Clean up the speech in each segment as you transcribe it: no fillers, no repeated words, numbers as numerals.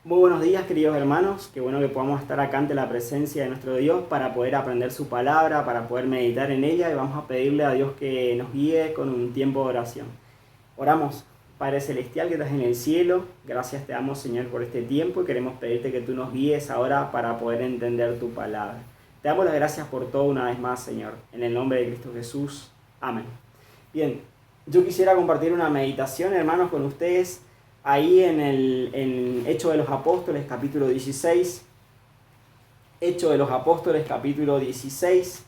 Muy buenos días, queridos hermanos. Qué bueno que podamos estar acá ante la presencia de nuestro Dios para poder aprender su palabra, para poder meditar en ella, y vamos a pedirle a Dios que nos guíe con un tiempo de oración. Oramos. Padre Celestial que estás en el cielo, gracias te damos, Señor, por este tiempo, y queremos pedirte que tú nos guíes ahora para poder entender tu palabra. Te damos las gracias por todo una vez más, Señor, en el nombre de Cristo Jesús. Amén. Bien, yo quisiera compartir una meditación, hermanos, con ustedes ahí en Hechos de los Apóstoles, capítulo 16. Hechos de los Apóstoles, capítulo 16.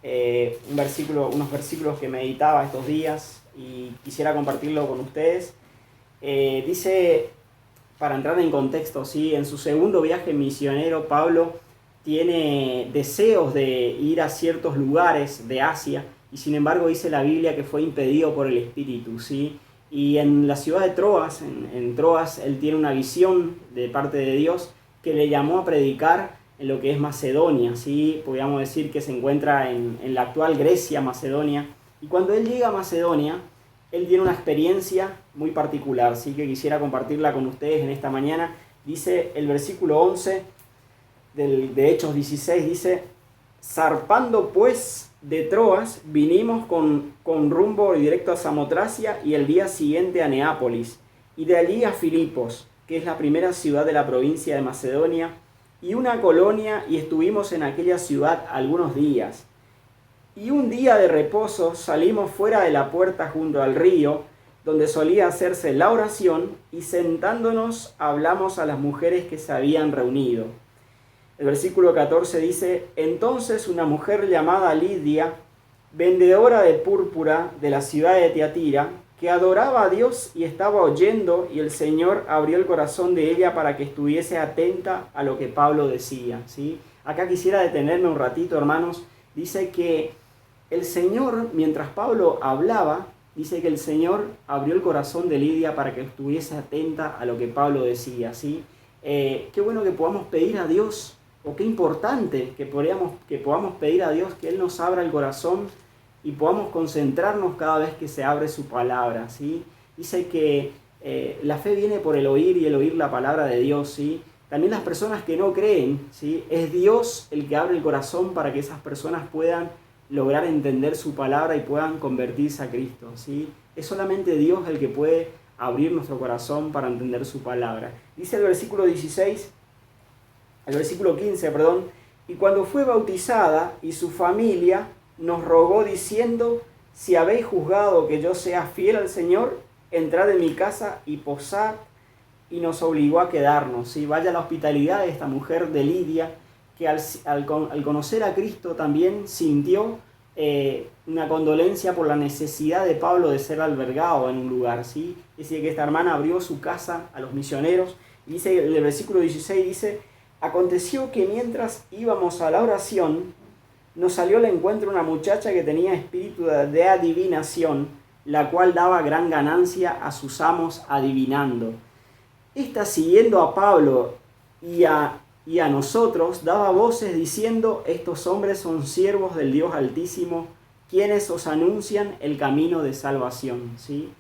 Unos versículos que meditaba estos días y quisiera compartirlo con ustedes. Dice, para entrar en contexto, ¿sí? En su segundo viaje misionero, Pablo tiene deseos de ir a ciertos lugares de Asia, y sin embargo dice la Biblia que fue impedido por el Espíritu, ¿sí? Y en la ciudad de Troas, en Troas, él tiene una visión de parte de Dios que le llamó a predicar en lo que es Macedonia, ¿sí? Podríamos decir que se encuentra en la actual Grecia, Macedonia. Y cuando él llega a Macedonia, él tiene una experiencia muy particular, ¿sí? Que quisiera compartirla con ustedes en esta mañana. Dice el versículo 11 de Hechos 16, dice: zarpando pues de Troas, vinimos con rumbo directo a Samotracia, y el día siguiente a Neápolis, y de allí a Filipos, que es la primera ciudad de la provincia de Macedonia, y una colonia, y estuvimos en aquella ciudad algunos días. Y un día de reposo salimos fuera de la puerta junto al río, donde solía hacerse la oración, y sentándonos hablamos a las mujeres que se habían reunido. El versículo 14 dice: entonces una mujer llamada Lidia, vendedora de púrpura de la ciudad de Tiatira, que adoraba a Dios y estaba oyendo, y el Señor abrió el corazón de ella para que estuviese atenta a lo que Pablo decía, ¿sí? Acá quisiera detenerme un ratito, hermanos. Dice que el Señor, mientras Pablo hablaba, dice que el Señor abrió el corazón de Lidia para que estuviese atenta a lo que Pablo decía, ¿sí? Qué bueno que podamos pedir a Dios, o qué importante que podamos pedir a Dios que Él nos abra el corazón y podamos concentrarnos cada vez que se abre su palabra, ¿sí? Dice que la fe viene por el oír, y el oír la palabra de Dios, ¿sí? También las personas que no creen, ¿sí? Es Dios el que abre el corazón para que esas personas puedan lograr entender su palabra y puedan convertirse a Cristo, ¿sí? Es solamente Dios el que puede abrir nuestro corazón para entender su palabra. Dice el versículo 15, y cuando fue bautizada y su familia, nos rogó diciendo: si habéis juzgado que yo sea fiel al Señor, entrad en mi casa y posad, y nos obligó a quedarnos, ¿sí? Vaya la hospitalidad de esta mujer de Lidia, que al conocer a Cristo también sintió una condolencia por la necesidad de Pablo de ser albergado en un lugar, ¿sí? Dice que esta hermana abrió su casa a los misioneros, y dice el versículo 16, dice: aconteció que mientras íbamos a la oración, nos salió al encuentro una muchacha que tenía espíritu de adivinación, la cual daba gran ganancia a sus amos adivinando. Esta, siguiendo a Pablo y a nosotros, daba voces diciendo: estos hombres son siervos del Dios Altísimo, quienes os anuncian el camino de salvación, ¿sí?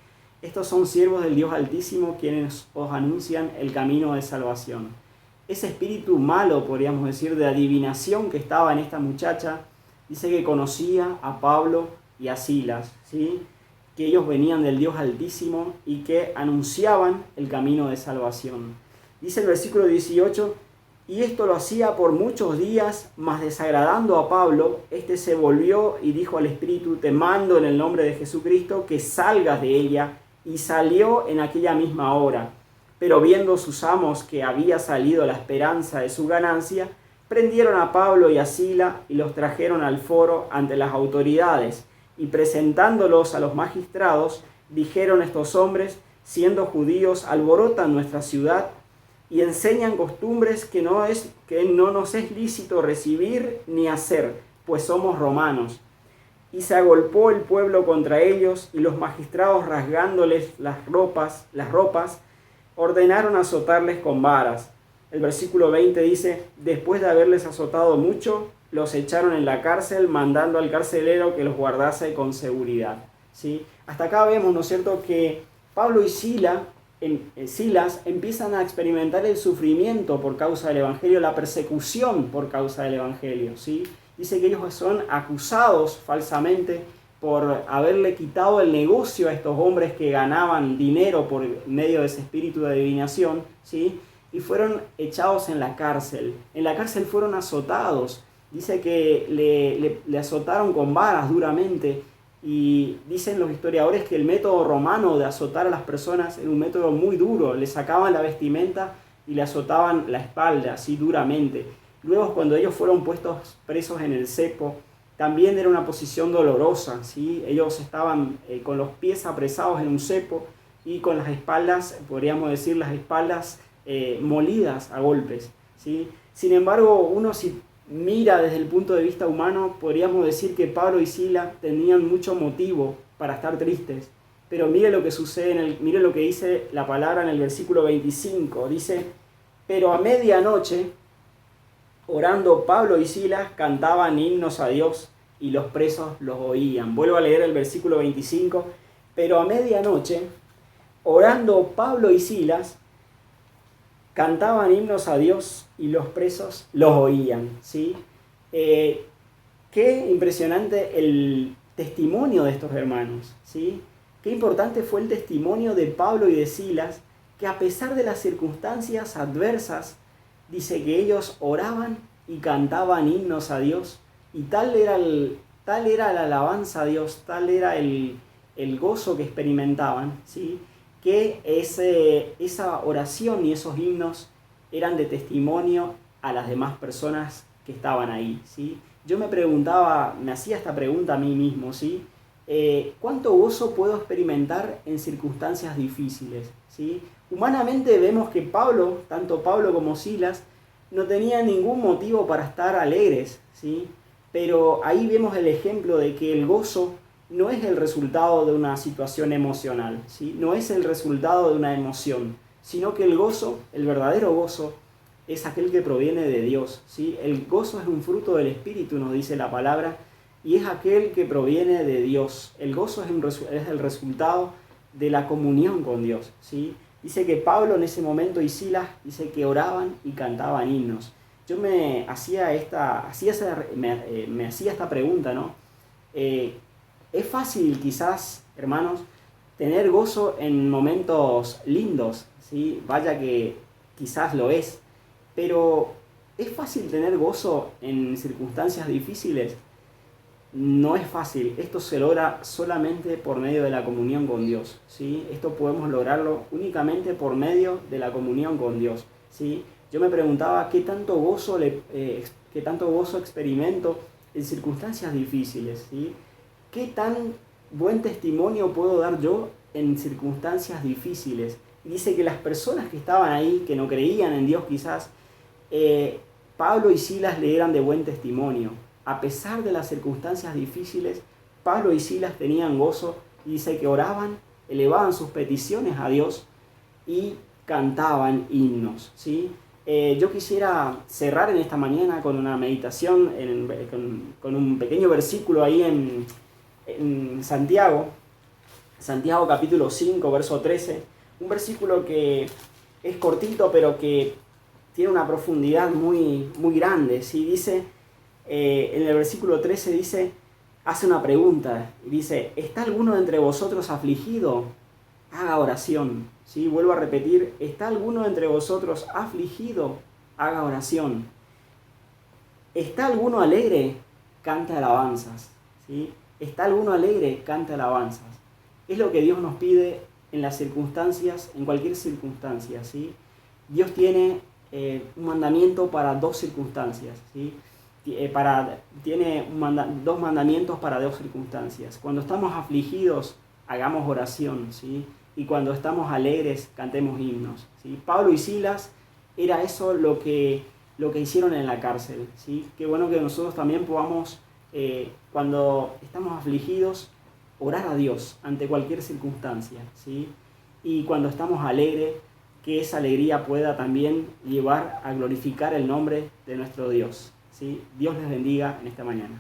Estos son siervos del Dios Altísimo, quienes os anuncian el camino de salvación. Ese espíritu malo, podríamos decir, de adivinación que estaba en esta muchacha, dice que conocía a Pablo y a Silas, ¿sí? Que ellos venían del Dios Altísimo y que anunciaban el camino de salvación. Dice el versículo 18: y esto lo hacía por muchos días, mas desagradando a Pablo, este se volvió y dijo al espíritu: te mando en el nombre de Jesucristo que salgas de ella. Y salió en aquella misma hora. Pero viendo sus amos que había salido la esperanza de su ganancia, prendieron a Pablo y a Sila y los trajeron al foro ante las autoridades, y presentándolos a los magistrados, dijeron estos hombres, siendo judíos, alborotan nuestra ciudad y enseñan costumbres que no nos es lícito recibir ni hacer, pues somos romanos. Y se agolpó el pueblo contra ellos, y los magistrados, rasgándoles las ropas, ordenaron azotarles con varas. El versículo 20 dice: después de haberles azotado mucho, los echaron en la cárcel, mandando al carcelero que los guardase con seguridad, ¿sí? Hasta acá vemos, ¿no es cierto?, que Pablo y Sila Silas empiezan a experimentar el sufrimiento por causa del Evangelio, la persecución por causa del Evangelio, ¿sí? Dice que ellos son acusados falsamente por haberle quitado el negocio a estos hombres que ganaban dinero por medio de ese espíritu de adivinación, ¿sí? Y fueron echados en la cárcel. En la cárcel fueron azotados. Dice que le azotaron con varas duramente. Y dicen los historiadores que el método romano de azotar a las personas era un método muy duro. Le sacaban la vestimenta y le azotaban la espalda así duramente. Luego, cuando ellos fueron puestos presos en el cepo, también era una posición dolorosa, ¿sí? Ellos estaban con los pies apresados en un cepo y con las espaldas, podríamos decir, las espaldas molidas a golpes, ¿sí? Sin embargo, uno si mira desde el punto de vista humano, podríamos decir que Pablo y Silas tenían mucho motivo para estar tristes. Pero mire lo que sucede, mire lo que dice la palabra en el versículo 25. Dice, pero a medianoche, orando Pablo y Silas, cantaban himnos a Dios y los presos los oían. Vuelvo a leer el versículo 25. Pero a medianoche, orando Pablo y Silas, cantaban himnos a Dios y los presos los oían, ¿sí? Qué impresionante el testimonio de estos hermanos, ¿sí? Qué importante fue el testimonio de Pablo y de Silas, que a pesar de las circunstancias adversas, dice que ellos oraban y cantaban himnos a Dios, y tal era la alabanza a Dios, tal era el gozo que experimentaban, ¿sí? Que esa oración y esos himnos eran de testimonio a las demás personas que estaban ahí, ¿sí? Yo me hacía esta pregunta a mí mismo, ¿sí? ¿Cuánto gozo puedo experimentar en circunstancias difíciles? ¿Sí? Humanamente vemos que tanto Pablo como Silas, no tenían ningún motivo para estar alegres, ¿sí? Pero ahí vemos el ejemplo de que el gozo no es el resultado de una situación emocional, ¿sí? No es el resultado de una emoción, sino que el gozo, el verdadero gozo, es aquel que proviene de Dios, ¿sí? El gozo es un fruto del Espíritu, nos dice la palabra, y es aquel que proviene de Dios. El gozo es el resultado de la comunión con Dios, ¿sí? Dice que Pablo en ese momento y Silas dice que oraban y cantaban himnos. Yo me hacía esta pregunta, ¿no? Es fácil quizás, hermanos, tener gozo en momentos lindos, ¿sí? Vaya que quizás lo es, pero ¿es fácil tener gozo en circunstancias difíciles? No es fácil, esto se logra solamente por medio de la comunión con Dios, ¿sí? Esto podemos lograrlo únicamente por medio de la comunión con Dios, ¿sí? Yo me preguntaba qué tanto gozo experimento en circunstancias difíciles, ¿sí? ¿Qué tan buen testimonio puedo dar yo en circunstancias difíciles? Y dice que las personas que estaban ahí, que no creían en Dios quizás, Pablo y Silas le eran de buen testimonio. A pesar de las circunstancias difíciles, Pablo y Silas tenían gozo y dice que oraban, elevaban sus peticiones a Dios y cantaban himnos, ¿sí? Yo quisiera cerrar en esta mañana con una meditación, con un pequeño versículo ahí en Santiago capítulo 5, verso 13, un versículo que es cortito pero que tiene una profundidad muy, muy grande, ¿sí? Dice, en el versículo 13 dice, hace una pregunta, y dice, ¿está alguno entre vosotros afligido? Haga oración, ¿sí? Vuelvo a repetir, ¿está alguno entre vosotros afligido? Haga oración. ¿Está alguno alegre? Cante alabanzas, ¿sí? ¿Está alguno alegre? Cante alabanzas. Es lo que Dios nos pide en las circunstancias, en cualquier circunstancia, ¿sí? Dios tiene un mandamiento para dos circunstancias, ¿sí? Tiene dos mandamientos para dos circunstancias. Cuando estamos afligidos, hagamos oración, ¿sí? Y cuando estamos alegres, cantemos himnos, ¿sí? Pablo y Silas, era eso lo que hicieron en la cárcel, ¿sí? Qué bueno que nosotros también podamos, cuando estamos afligidos, orar a Dios ante cualquier circunstancia, ¿sí? Y cuando estamos alegres, que esa alegría pueda también llevar a glorificar el nombre de nuestro Dios, ¿sí? Dios les bendiga en esta mañana.